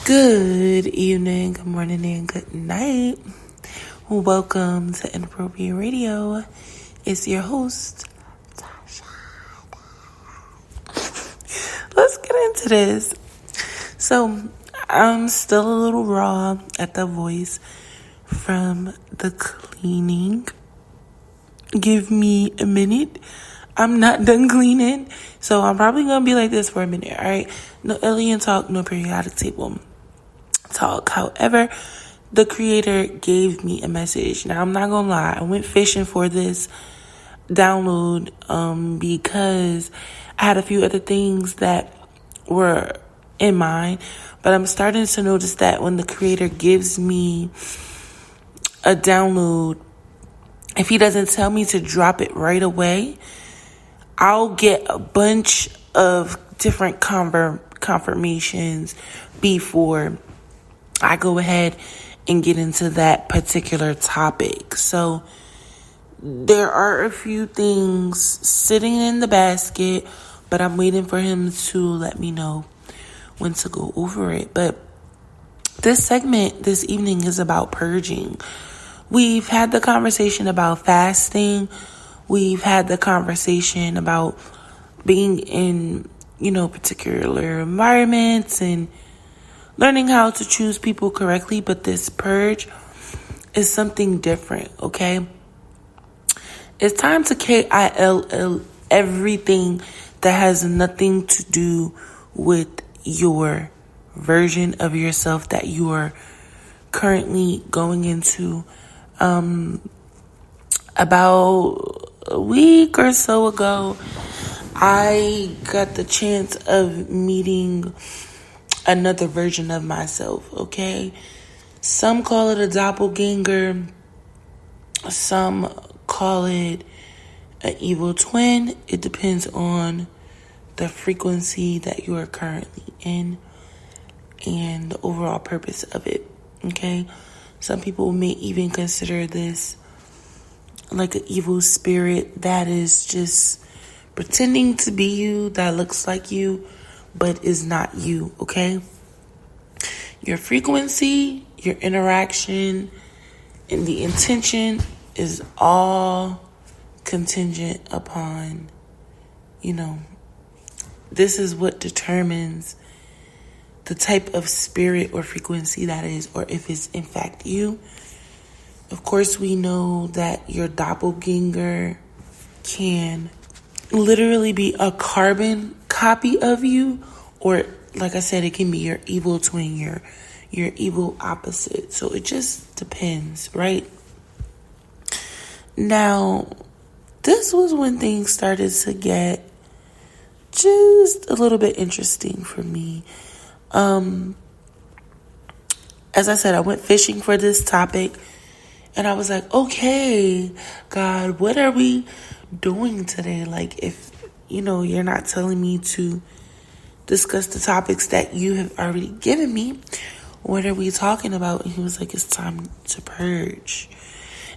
Good evening, good morning, and good night. Welcome to Inappropriate Radio. It's your host, Tasha. Let's get into this. So, I'm still a little raw at the voice from the cleaning. Give me a minute. I'm not done cleaning, so I'm probably going to be like this for a minute, alright? No alien talk, no periodic table talk. However, the creator gave me a message. Now, I'm not going to lie. I went fishing for this download because I had a few other things that were in mind, but I'm starting to notice that when the creator gives me a download, if he doesn't tell me to drop it right away, I'll get a bunch of different confirmations before I go ahead and get into that particular topic. So there are a few things sitting in the basket, but I'm waiting for him to let me know when to go over it. But this segment this evening is about purging. We've had the conversation about fasting. We've had the conversation about being in, particular environments and learning how to choose people correctly. But this purge is something different, okay? It's time to kill everything that has nothing to do with your version of yourself that you are currently going into. About a week or so ago, I got the chance of meeting another version of myself, okay? Some call it a doppelganger. Some call it an evil twin. It depends on the frequency that you are currently in and the overall purpose of it, okay? Some people may even consider this like an evil spirit that is just pretending to be you, that looks like you, but is not you, okay? Your frequency, your interaction, and the intention is all contingent upon, this is what determines the type of spirit or frequency that is, or if it's in fact you. Of course, we know that your doppelganger can literally be a carbon copy of you, or like I said, it can be your evil twin, your evil opposite. So it just depends, right? Now, this was when things started to get just a little bit interesting for me. As I said, I went fishing for this topic. And I was like, okay, God, what are we doing today? Like, if, you're not telling me to discuss the topics that you have already given me, what are we talking about? And he was like, it's time to purge.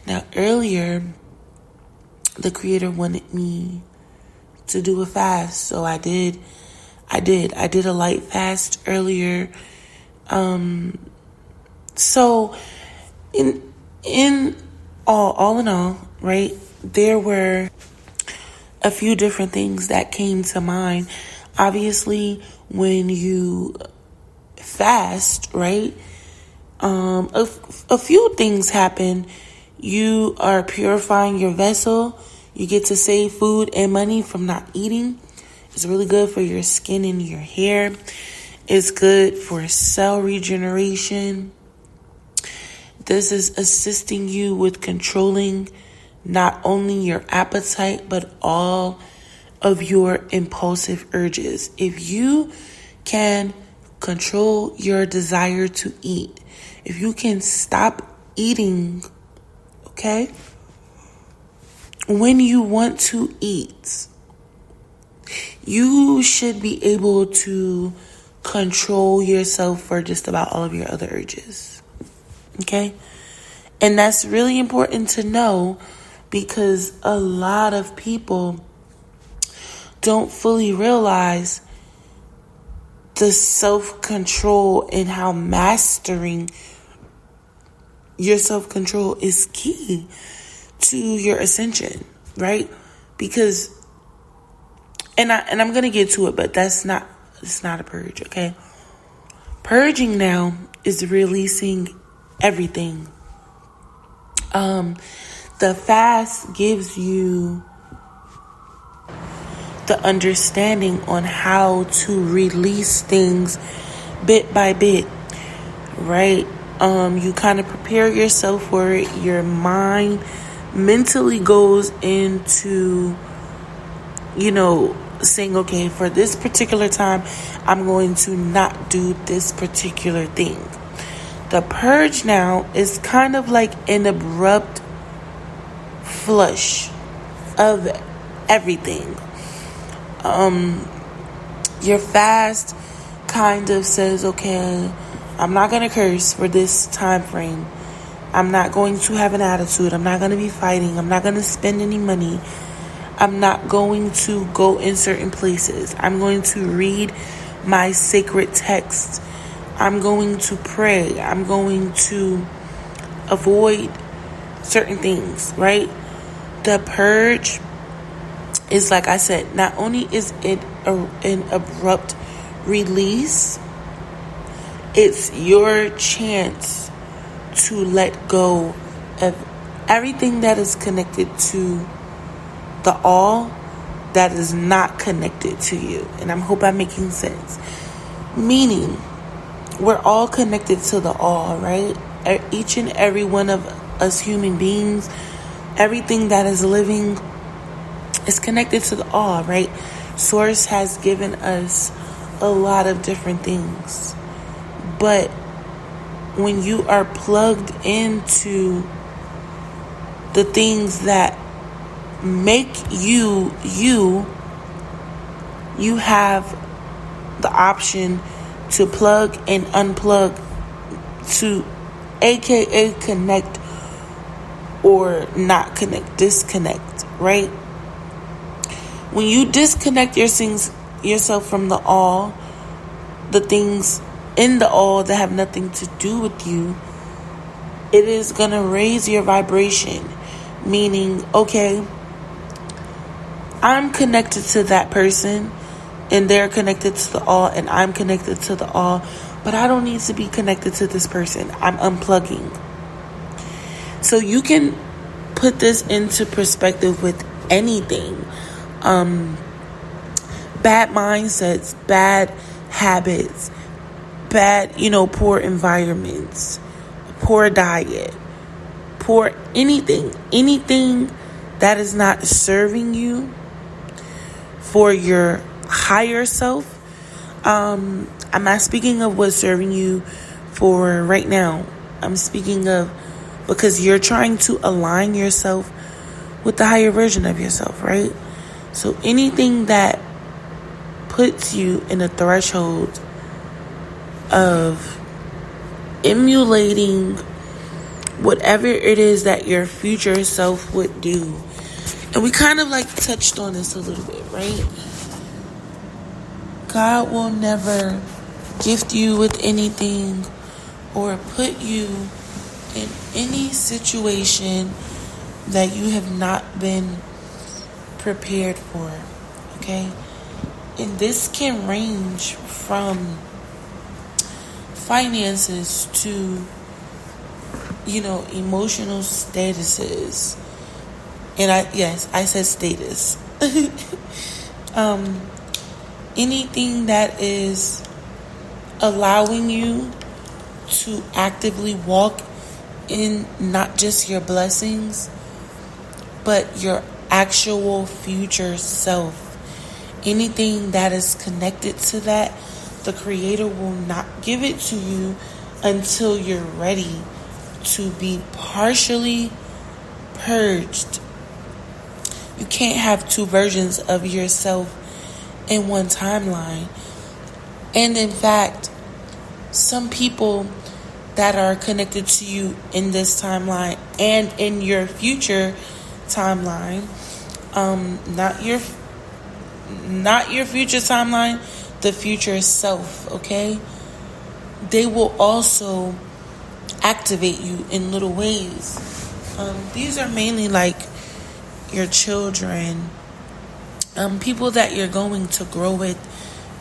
Now, earlier, the creator wanted me to do a fast. So I did a light fast earlier. So in all, right, there were a few different things that came to mind. Obviously, when you fast, right, a few things happen. You are purifying your vessel. You get to save food and money from not eating. It's really good for your skin and your hair. It's good for cell regeneration. This is assisting you with controlling not only your appetite, but all of your impulsive urges. If you can control your desire to eat, if you can stop eating, okay, when you want to eat, you should be able to control yourself for just about all of your other urges. Okay? And that's really important to know because a lot of people don't fully realize the self-control and how mastering your self-control is key to your ascension, right? Because, and I'm going to get to it, but it's not a purge, okay? Purging now is releasing everything. The fast gives you the understanding on how to release things bit by bit, right? You kind of prepare yourself for it. Your mind mentally goes into, saying, okay, for this particular time, I'm going to not do this particular thing. The purge now is kind of like an abrupt flush of everything. Your fast kind of says, okay, I'm not going to curse for this time frame. I'm not going to have an attitude. I'm not going to be fighting. I'm not going to spend any money. I'm not going to go in certain places. I'm going to read my sacred text. I'm going to pray. I'm going to avoid certain things, right? The purge is, like I said, not only is it an abrupt release, it's your chance to let go of everything that is connected to the all that is not connected to you. And I hope I'm making sense. Meaning, we're all connected to the all, right? Each and every one of us human beings, everything that is living is connected to the all, right? Source has given us a lot of different things. But when you are plugged into the things that make you, you have the option to plug and unplug, to aka connect or not connect, disconnect, right? When you disconnect yourself from the all, the things in the all that have nothing to do with you, it is going to raise your vibration. Meaning, okay, I'm connected to that person and they're connected to the all and I'm connected to the all, but I don't need to be connected to this person. I'm unplugging. So you can put this into perspective with anything. Bad mindsets, bad habits, bad, poor environments, poor diet, poor anything that is not serving you for your higher self. I'm not speaking of what's serving you for right now. I'm speaking of because you're trying to align yourself with the higher version of yourself, right? So anything that puts you in a threshold of emulating whatever it is that your future self would do. And we kind of like touched on this a little bit, right? God will never gift you with anything or put you in any situation that you have not been prepared for, okay? And this can range from finances to, emotional statuses. And I said status. Anything that is allowing you to actively walk in not just your blessings, but your actual future self. Anything that is connected to that, the Creator will not give it to you until you're ready to be partially purged. You can't have two versions of yourself in one timeline. And in fact, some people that are connected to you in this timeline and in your future timeline, not your future timeline, the future self, okay? They will also activate you in little ways. These are mainly like your children, people that you're going to grow with,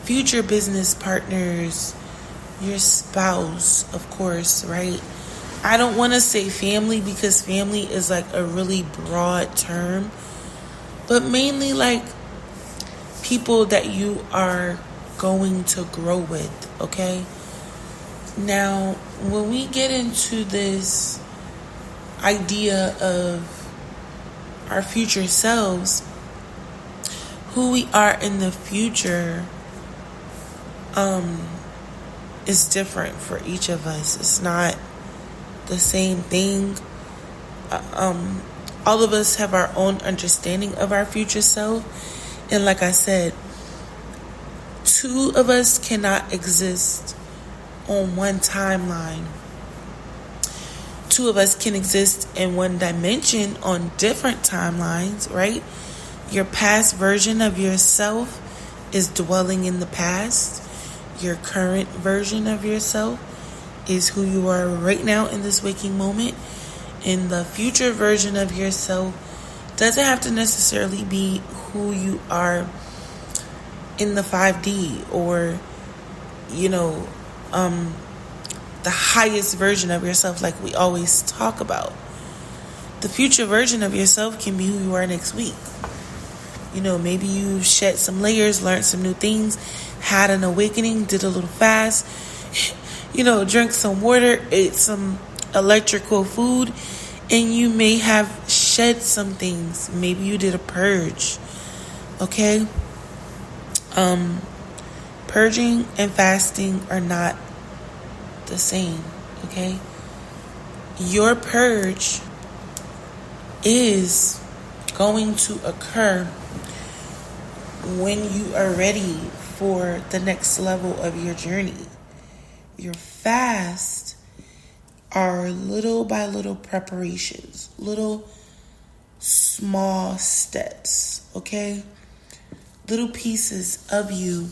future business partners, your spouse, of course, right? I don't want to say family because family is like a really broad term, but mainly like people that you are going to grow with, okay? Now, when we get into this idea of our future selves, who we are in the future is different for each of us. It's not the same thing. All of us have our own understanding of our future self. And like I said, two of us cannot exist on one timeline. Two of us can exist in one dimension on different timelines, right? Your past version of yourself is dwelling in the past. Your current version of yourself is who you are right now in this waking moment. And the future version of yourself doesn't have to necessarily be who you are in the 5D or, the highest version of yourself like we always talk about. The future version of yourself can be who you are next week. Maybe you shed some layers, learned some new things, had an awakening, did a little fast, drank some water, ate some electrical food, and you may have shed some things. Maybe you did a purge, okay? Purging and fasting are not the same, okay? Your purge is going to occur when you are ready for the next level of your journey. Your fast are little by little preparations, little small steps, okay? Little pieces of you,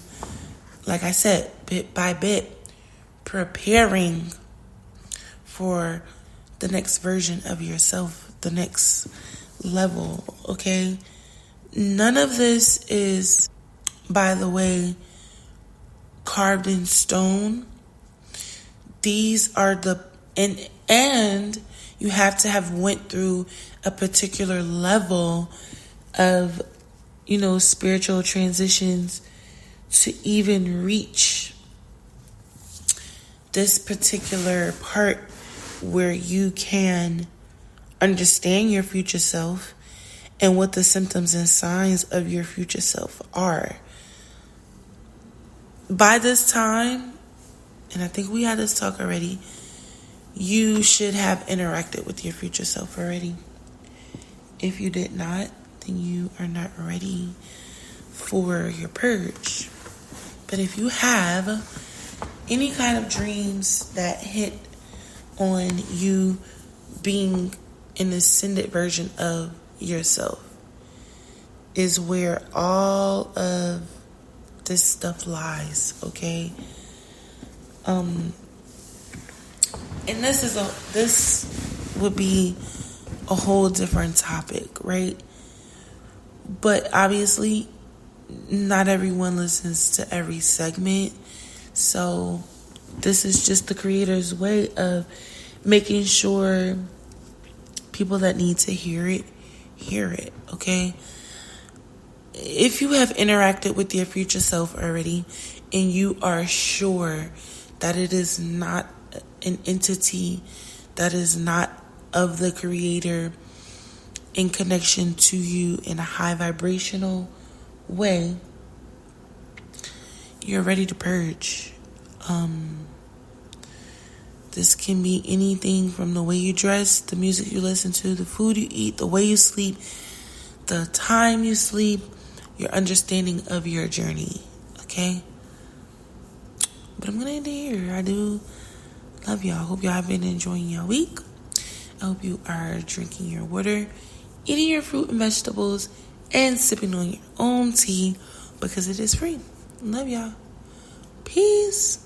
like I said, bit by bit, preparing for the next version of yourself, the next level, okay? None of this is, by the way, carved in stone. These are and you have to have went through a particular level of, spiritual transitions to even reach this particular part where you can understand your future self and what the symptoms and signs of your future self are. By this time, and I think we had this talk already, you should have interacted with your future self already. If you did not, then you are not ready for your purge. But if you have any kind of dreams that hit on you being an ascended version of yourself, is where all of this stuff lies, okay? And this would be a whole different topic, right? But obviously, not everyone listens to every segment. So this is just the creator's way of making sure people that need to hear it, okay? If you have interacted with your future self already and you are sure that it is not an entity that is not of the creator in connection to you in a high vibrational way, you're ready to purge. This can be anything from the way you dress, the music you listen to, the food you eat, the way you sleep, the time you sleep, your understanding of your journey, okay? But I'm going to end it here. I do love y'all. Hope y'all have been enjoying your week. I hope you are drinking your water, eating your fruit and vegetables, and sipping on your own tea because it is free. Love y'all. Peace.